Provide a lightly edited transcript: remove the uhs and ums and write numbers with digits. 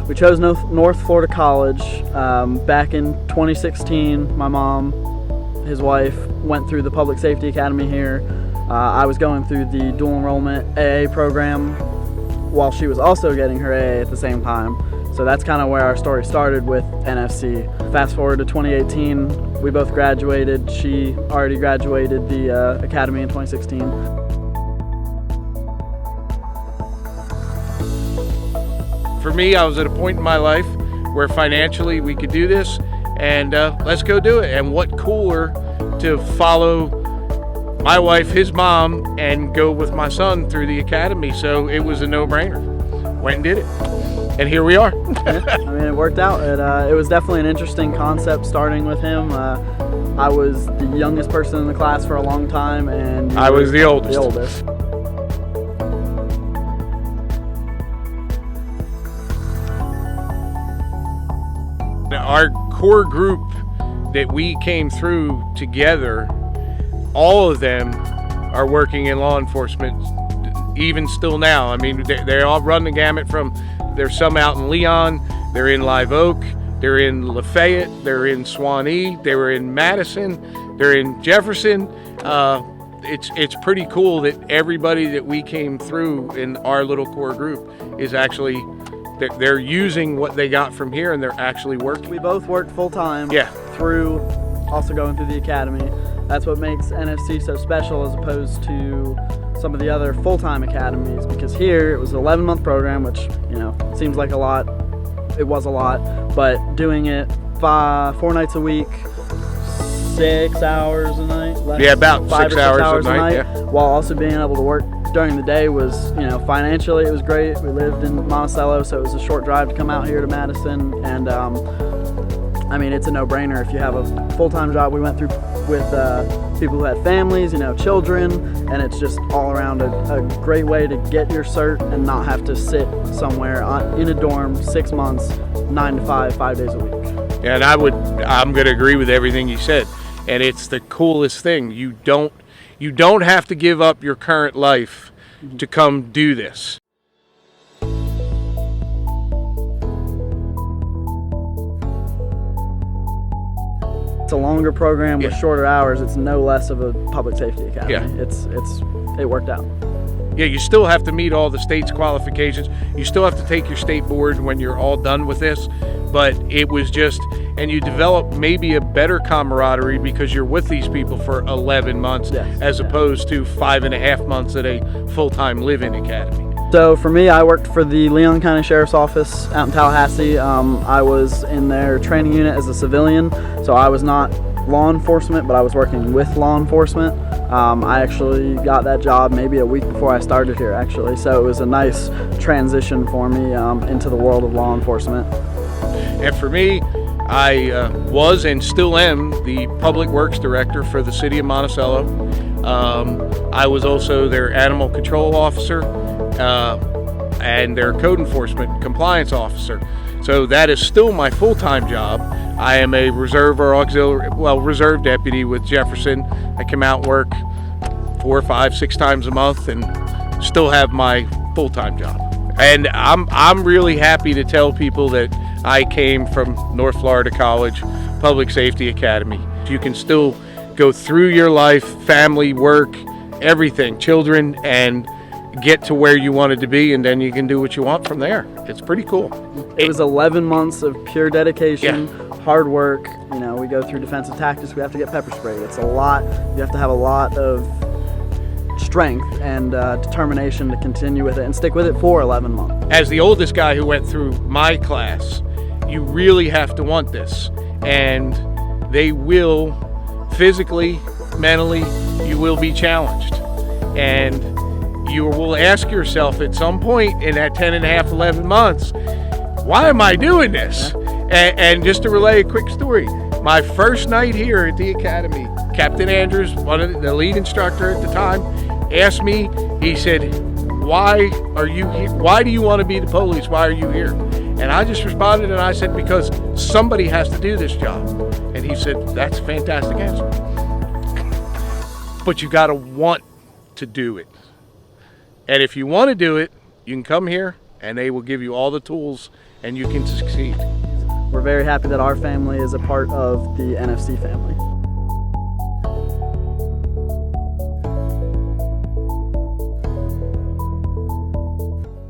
We chose North Florida College back in 2016. My mom, his wife, went through the Public Safety Academy here. I was going through the dual enrollment AA program while she was also getting her AA at the same time. So that's kind of where our story started with NFC. Fast forward to 2018, we both graduated. She already graduated the academy in 2016. For me, I was at a point in my life where financially we could do this, and let's go do it. And what cooler to follow my wife, his mom, and go with my son through the academy. So it was a no-brainer. Went and did it. And here we are. Yeah, I mean, it worked out. It was definitely an interesting concept starting with him. I was the youngest person in the class for a long time, and I was the oldest. Our core group that we came through together, all of them are working in law enforcement, even still now. I mean, they all run the gamut from, there's some out in Leon, they're in Live Oak, they're in Lafayette, they're in Suwanee, they were in Madison, they're in Jefferson. It's pretty cool that everybody that we came through in our little core group is actually, they're using what they got from here and they're actually working. We both worked full time through also going through the academy. That's what makes NFC so special as opposed to some of the other full-time academies, because here it was an 11-month program, which, you know, seems like a lot. It was a lot, but doing it 4 nights a week, 6 hours a night. About 6 hours a night, while also being able to work during the day was, you know, financially it was great. We lived in Monticello, so it was a short drive to come out here to Madison, and I mean, it's a no-brainer if you have a full-time job. We went through with people who had families, you know, children, and it's just all around a great way to get your cert and not have to sit somewhere in a dorm 6 months, 9 to 5, 5 days a week. Yeah, and I'm going to agree with everything you said, and it's the coolest thing. You don't have to give up your current life to come do this. It's a longer program with shorter hours. It's no less of a public safety academy. It worked out. Yeah, you still have to meet all the state's qualifications. You still have to take your state board when you're all done with this. But it was just, and you develop maybe a better camaraderie because you're with these people for 11 months as opposed to 5.5 months at a full-time live-in academy. So for me, I worked for the Leon County Sheriff's Office out in Tallahassee. I was in their training unit as a civilian, so I was not law enforcement, but I was working with law enforcement. I actually got that job maybe a week before I started here, actually, so it was a nice transition for me into the world of law enforcement. And for me, I was and still am the Public Works Director for the City of Monticello. I was also their Animal Control Officer and their Code Enforcement Compliance Officer. So that is still my full-time job. I am a reserve or reserve deputy with Jefferson. I come out and work 4, 5, 6 times a month and still have my full-time job. And I'm really happy to tell people that I came from North Florida College Public Safety Academy. You can still go through your life, family, work, everything, children, and get to where you wanted to be, and then you can do what you want from there. It's pretty cool. It was 11 months of pure dedication, hard work. You know, we go through defensive tactics. We have to get pepper sprayed. It's a lot. You have to have a lot of strength and determination to continue with it and stick with it for 11 months. As the oldest guy who went through my class, you really have to want this, and they will physically, mentally, you will be challenged, and you will ask yourself at some point in that 10.5, 11 months, why am I doing this? And just to relay a quick story, my first night here at the academy, Captain Andrews, one of the lead instructor at the time, asked me, he said, why are you here? Why do you want to be the police? Why are you here? And I just responded and I said, because somebody has to do this job. And he said, that's a fantastic answer. But you got to want to do it. And if you want to do it, you can come here and they will give you all the tools, and you can succeed. We're very happy that our family is a part of the NFC family.